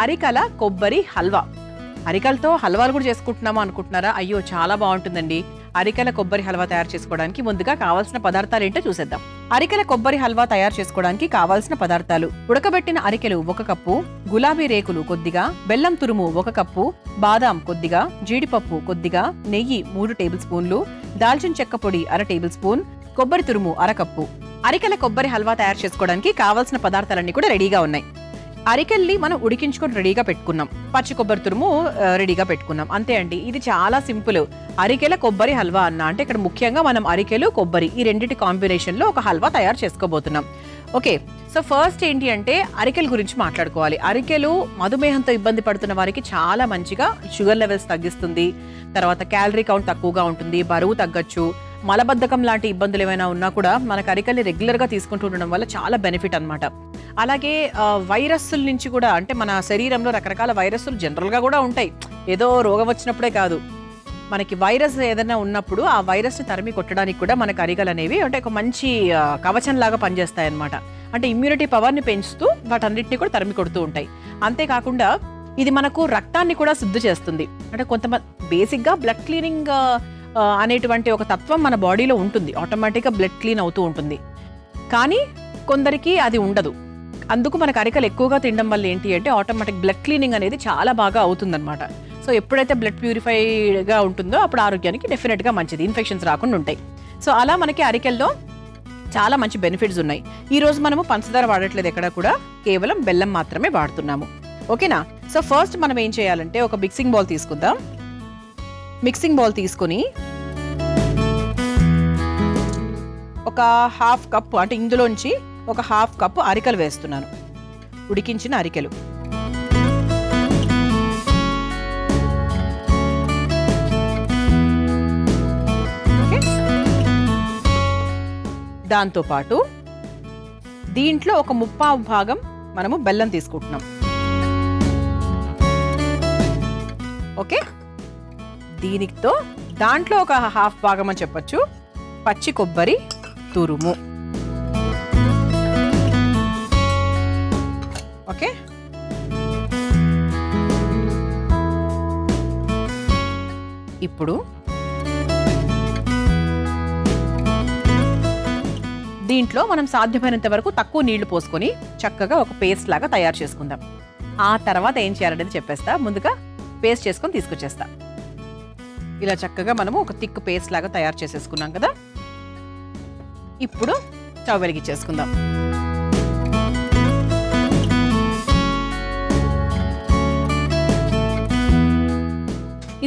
అరికల కొబ్బరి హల్వా. అరికలతో హల్వాలు కూడా చేసుకుంటున్నామా అనుకుంటున్నారా? అయ్యో చాలా బాగుంటుందండి. అరికల కొబ్బరి హల్వా తయారు చేసుకోవడానికి ముందుగా కావాల్సిన పదార్థాలు ఏంటో చూసేద్దాం. అరికల కొబ్బరి హల్వా తయారు చేసుకోవడానికి కావాల్సిన పదార్థాలు: ఉడకబెట్టిన అరికెలు 1 కప్పు, గులాబీ రేకులు కొద్దిగా, బెల్లం తురుము 1 కప్పు, బాదాం కొద్దిగా, జీడిపప్పు కొద్దిగా, నెయ్యి 3 టేబుల్ స్పూన్లు, దాల్చిన చెక్క పొడి 1/2 టేబుల్ స్పూన్, కొబ్బరి తురుము 1/2 కప్పు. అరికెల కొబ్బరి హల్వా తయారు చేసుకోవడానికి కావాల్సిన పదార్థాలన్నీ కూడా రెడీగా ఉన్నాయి. అరికెల్ని మనం ఉడికించుకొని రెడీగా పెట్టుకున్నాం, పచ్చి కొబ్బరి తురుము రెడీగా పెట్టుకున్నాం. అంతే అండి, ఇది చాలా సింపుల్. అరికెల కొబ్బరి హల్వా అంటే ఇక్కడ ముఖ్యంగా మనం అరికెలు కొబ్బరి ఈ రెండింటి కాంబినేషన్ లో ఒక హల్వా తయారు చేసుకోబోతున్నాం. ఓకే, సో ఫస్ట్ ఏంటి అంటే అరికెల గురించి మాట్లాడుకోవాలి. అరికెలు మధుమేహంతో ఇబ్బంది పడుతున్న వారికి చాలా మంచిగా షుగర్ లెవెల్స్ తగ్గిస్తుంది. తర్వాత క్యాలరీ కౌంట్ తక్కువగా ఉంటుంది, బరువు తగ్గచ్చు. మలబద్ధకం లాంటి ఇబ్బందులు ఏమైనా ఉన్నా కూడా మనకు అరికెల్ని రెగ్యులర్ గా తీసుకుంటూ ఉండడం వల్ల చాలా బెనిఫిట్ అన్నమాట. అలాగే వైరస్ల నుంచి కూడా, అంటే మన శరీరంలో రకరకాల వైరస్లు జనరల్ గా కూడా ఉంటాయి, ఏదో రోగం వచ్చినప్పుడే కాదు. మనకి వైరస్ ఏదైనా ఉన్నప్పుడు ఆ వైరస్ ని తరిమి కొట్టడానికి కూడా మనకు అరికెలు అనేవి అంటే ఒక మంచి కవచం లాగా పనిచేస్తాయి అన్నమాట. అంటే ఇమ్యూనిటీ పవర్ ని పెంచుతూ వాటన్నిటిని కూడా తరిమి కొడుతూ ఉంటాయి. అంతేకాకుండా ఇది మనకు రక్తాన్ని కూడా శుద్ధి చేస్తుంది. అంటే కొంతమంది బేసిక్ గా బ్లడ్ క్లీనింగ్ అనేటువంటి ఒక తత్వం మన బాడీలో ఉంటుంది, ఆటోమేటిక్గా బ్లడ్ క్లీన్ అవుతూ ఉంటుంది. కానీ కొందరికి అది ఉండదు. అందుకు మనకు అరికెలు ఎక్కువగా తినడం వల్ల ఏంటి అంటే ఆటోమేటిక్ బ్లడ్ క్లీనింగ్ అనేది చాలా బాగా అవుతుందన్నమాట. సో ఎప్పుడైతే బ్లడ్ ప్యూరిఫైగా ఉంటుందో అప్పుడు ఆరోగ్యానికి డెఫినెట్గా మంచిది, ఇన్ఫెక్షన్స్ రాకుండా ఉంటాయి. సో అలా మనకి అరికెల్లో చాలా మంచి బెనిఫిట్స్ ఉన్నాయి. ఈ రోజు మనము పంచదార వాడట్లేదు ఎక్కడ కూడా, కేవలం బెల్లం మాత్రమే వాడుతున్నాము. ఓకేనా? సో ఫస్ట్ మనం ఏం చేయాలంటే ఒక మిక్సింగ్ బౌల్ తీసుకుందాం. మిక్సింగ్ బౌల్ తీసుకొని ఒక 1/2 కప్పు, అంటే ఇందులోంచి ఒక 1/2 కప్పు అరికెలు వేస్తున్నాను, ఉడికించిన అరికెలు. దాంతోపాటు దీంట్లో ఒక 1/2 భాగం మనము బెల్లం తీసుకుంటున్నాం. ఓకే, దీనితో దాంట్లో ఒక 1/2 భాగం అని చెప్పొచ్చు పచ్చి కొబ్బరి తురుము. ఓకే, ఇప్పుడు దీంట్లో మనం సాధ్యమైనంత వరకు తక్కువ నీళ్లు పోసుకొని చక్కగా ఒక పేస్ట్ లాగా తయారు చేసుకుందాం. ఆ తర్వాత ఏం చేయాలనేది చెప్పేస్తా. ముందుగా పేస్ట్ చేసుకొని తీసుకొచ్చేస్తా. ఇలా చక్కగా మనము ఒక థిక్ పేస్ట్ లాగా తయారు చేసేసుకున్నాం కదా. ఇప్పుడు స్టవ్ వెలిగించేసుకుందాం.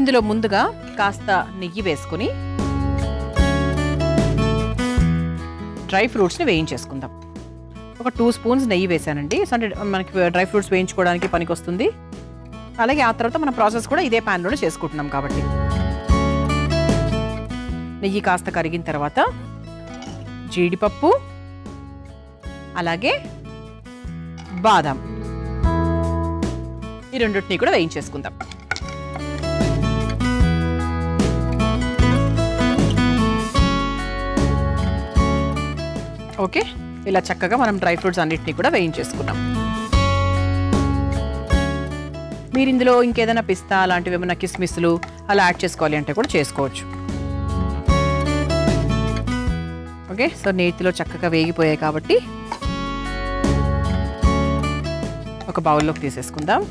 ఇందులో ముందుగా కాస్త నెయ్యి వేసుకొని డ్రై ఫ్రూట్స్ని వేయించేసుకుందాం. ఒక 2 స్పూన్స్ నెయ్యి వేసానండి. అంటే మనకి డ్రై ఫ్రూట్స్ వేయించుకోవడానికి పనికి వస్తుంది. అలాగే ఆ తర్వాత మన ప్రాసెస్ కూడా ఇదే ప్యాన్లోనే చేసుకుంటున్నాం కాబట్టి. నెయ్యి కాస్త కరిగిన తర్వాత జీడిపప్పు, అలాగే బాదాం, ఈ రెండింటిని కూడా వేయించేసుకుందాం. ఓకే, ఇలా చక్కగా మనం డ్రై ఫ్రూట్స్ అన్నిటిని కూడా వేయించేసుకున్నాం. మీరు ఇందులో ఇంకేదైనా పిస్తా అలాంటివి ఏమైనా కిస్మిస్లు అలా యాడ్ చేసుకోవాలి అంటే కూడా చేసుకోవచ్చు. ఓకే, సో నేతిలో చక్కగా వేగిపోయాయి కాబట్టి ఒక బౌల్లోకి తీసేసుకుందాం.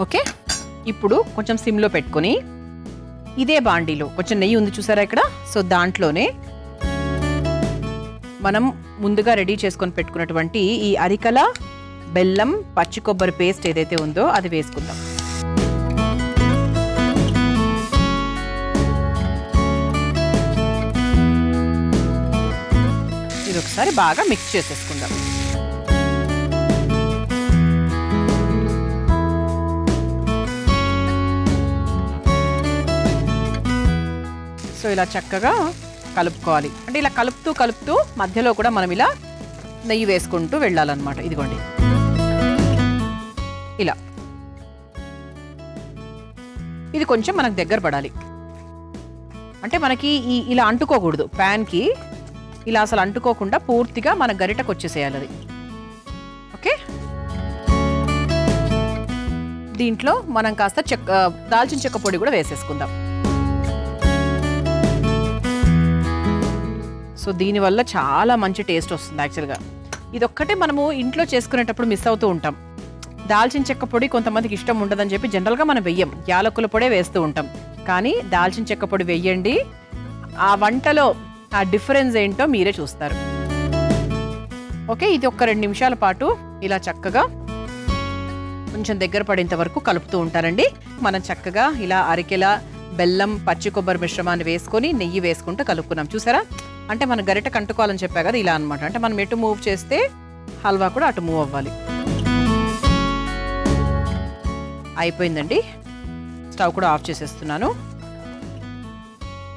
ఓకే, ఇప్పుడు కొంచెం సిమ్లో పెట్టుకొని ఇదే బాండీలో కొంచెం నెయ్యి ఉంది చూసారా ఇక్కడ, సో దాంట్లోనే మనం ముందుగా రెడీ చేసుకొని పెట్టుకున్నటువంటి ఈ అరికెల, బెల్లం, పచ్చి కొబ్బరి పేస్ట్ ఏదైతే ఉందో అది వేసుకుందాం. ఇది ఒకసారి బాగా మిక్స్ చేసేసుకుందాం. సో ఇలా చక్కగా కలుపుకోవాలి. అంటే ఇలా కలుపుతూ కలుపుతూ మధ్యలో కూడా మనం ఇలా నెయ్యి వేసుకుంటూ వెళ్ళాలన్నమాట. ఇదిగోండి, ఇలా ఇది కొంచెం మనకు దగ్గర పడాలి. అంటే మనకి ఇలా అంటుకోకూడదు, ప్యాన్కి ఇలా అసలు అంటుకోకుండా పూర్తిగా మన గరిటకు వచ్చేసేయాలి అది. ఓకే, దీంట్లో మనం కాస్త దాల్చిన చెక్క పొడి కూడా వేసేసుకుందాం. సో దీనివల్ల చాలా మంచి టేస్ట్ వస్తుంది. యాక్చువల్గా ఇదొక్కటే మనము ఇంట్లో చేసుకునేటప్పుడు మిస్ అవుతూ ఉంటాం. దాల్చిన చెక్క పొడి కొంతమందికి ఇష్టం ఉండదని చెప్పి జనరల్గా మనం వెయ్యం, యాలకుల పొడే వేస్తూ ఉంటాం. కానీ దాల్చిన చెక్క పొడి వెయ్యండి, ఆ వంటలో ఆ డిఫరెన్స్ ఏంటో మీరే చూస్తారు. ఓకే, ఇది ఒక 2 నిమిషాల పాటు ఇలా చక్కగా కొంచెం దగ్గర పడేంత వరకు కలుపుతూ ఉంటారండి. మనం చక్కగా ఇలా అరికెల, బెల్లం, పచ్చి కొబ్బరి మిశ్రమాన్ని వేసుకొని నెయ్యి వేసుకుంటూ కలుపుకున్నాం. చూసారా, అంటే మన గరిట కంటుకోవాలని చెప్పా కదా, ఇలా అనమాట. అంటే మనం ఎటు మూవ్ చేస్తే హల్వా కూడా అటు మూవ్ అవ్వాలి. అయిపోయిందండి, స్టవ్ కూడా ఆఫ్ చేసేస్తున్నాను.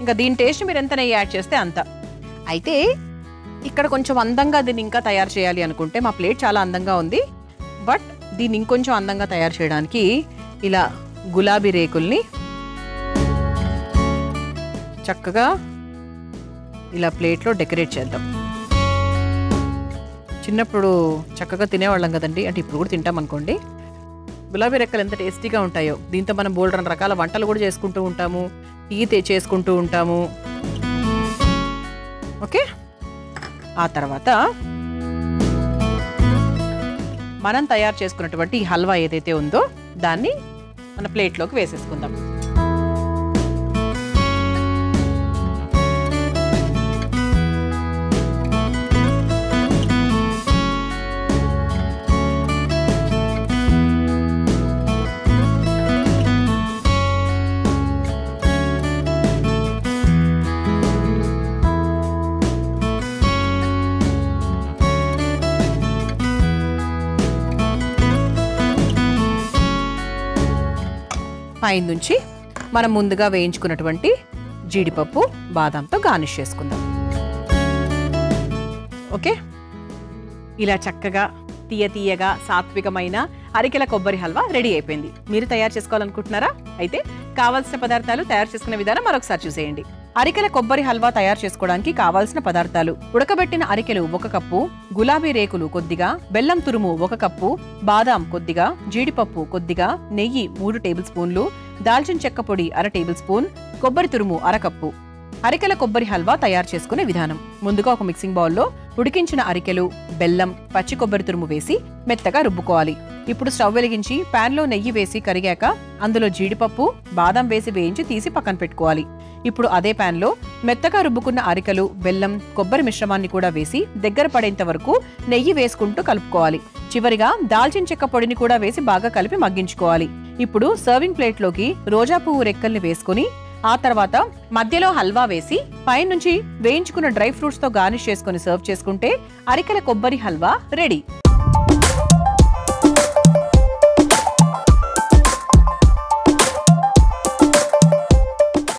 ఇంకా దీని టేస్ట్ మీరు ఎంత నెయ్యి యాడ్ చేస్తే అంత. అయితే ఇక్కడ కొంచెం అందంగా దీన్ని ఇంకా తయారు చేయాలి అనుకుంటే, మా ప్లేట్ చాలా అందంగా ఉంది, బట్ దీన్ని ఇంకొంచెం అందంగా తయారు చేయడానికి ఇలా గులాబీ రేకుల్ని చక్కగా ఇలా ప్లేట్లో డెకరేట్ చేద్దాం. చిన్నప్పుడు చక్కగా తినేవాళ్ళం కదండి, అంటే ఇప్పుడు కూడా తింటాం అనుకోండి. గులాబీ రెక్కలు ఎంత టేస్టీగా ఉంటాయో. దీంతో మనం బోల్డ్ రకాల వంటలు కూడా చేసుకుంటూ ఉంటాము, టీ చేసుకుంటూ ఉంటాము. ఓకే, ఆ తర్వాత మనం తయారు చేసుకున్నటువంటి ఈ హల్వా ఏదైతే ఉందో దాన్ని మన ప్లేట్లోకి వేసేసుకుందాం. పైన నుంచి మనం ముందుగా వేయించుకున్నటువంటి జీడిపప్పు, బాదంతో గార్నిష్ చేసుకుందాం. ఓకే, ఇలా చక్కగా తీయగా సాత్వికమైన అరికెల కొబ్బరి హల్వా రెడీ అయిపోయింది. మీరు తయారు చేసుకోవాలనుకుంటున్నారా? అయితే కావాల్సిన పదార్థాలు, తయారు చేసుకునే విధానం మరొకసారి చూసేయండి. అరికెల కొబ్బరి హల్వా తయారు చేసుకోవడానికి కావాల్సిన పదార్థాలు: ఉడకబెట్టిన అరికెలు 1 కప్పు, గులాబీ రేకులు కొద్దిగా, బెల్లం తురుము 1 కప్పు, బాదాం కొద్దిగా, జీడిపప్పు కొద్దిగా, నెయ్యి 3 టేబుల్ స్పూన్లు, దాల్చిన చెక్క పొడి 1/2 టేబుల్ స్పూన్, కొబ్బరి తురుము 1/2 కప్పు. అరికెల కొబ్బరి హల్వా తయారు చేసుకునే విధానం: ముందుగా ఒక మిక్సింగ్ బౌల్లో ఉడికించిన అరికెలు, బెల్లం, పచ్చి కొబ్బరి తురుము వేసి మెత్తగా రుబ్బుకోవాలి. ఇప్పుడు స్టవ్ వెలిగించి పాన్ లో నెయ్యి వేసి కరిగాక అందులో జీడిపప్పు, బాదం వేసి వేయించి తీసి పక్కన పెట్టుకోవాలి. ఇప్పుడు అదే పాన్ లో మెత్తగా రుబ్బుకున్న అరికెలు, బెల్లం, కొబ్బరి మిశ్రమాన్ని కూడా వేసి దగ్గర పడేంత వరకు నెయ్యి వేసుకుంటూ కలుపుకోవాలి. చివరిగా దాల్చిన చెక్క పొడిని కూడా వేసి బాగా కలిపి మగ్గించుకోవాలి. ఇప్పుడు సర్వింగ్ ప్లేట్ లోకి రోజా పువ్వు రెక్కల్ని వేసుకుని ఆ తర్వాత మధ్యలో హల్వా వేసి పైనుంచి వేయించుకున్న డ్రై ఫ్రూట్స్ తో గార్నిష్ చేసుకుని సర్వ్ చేసుకుంటే అరికెల కొబ్బరి హల్వా రెడీ.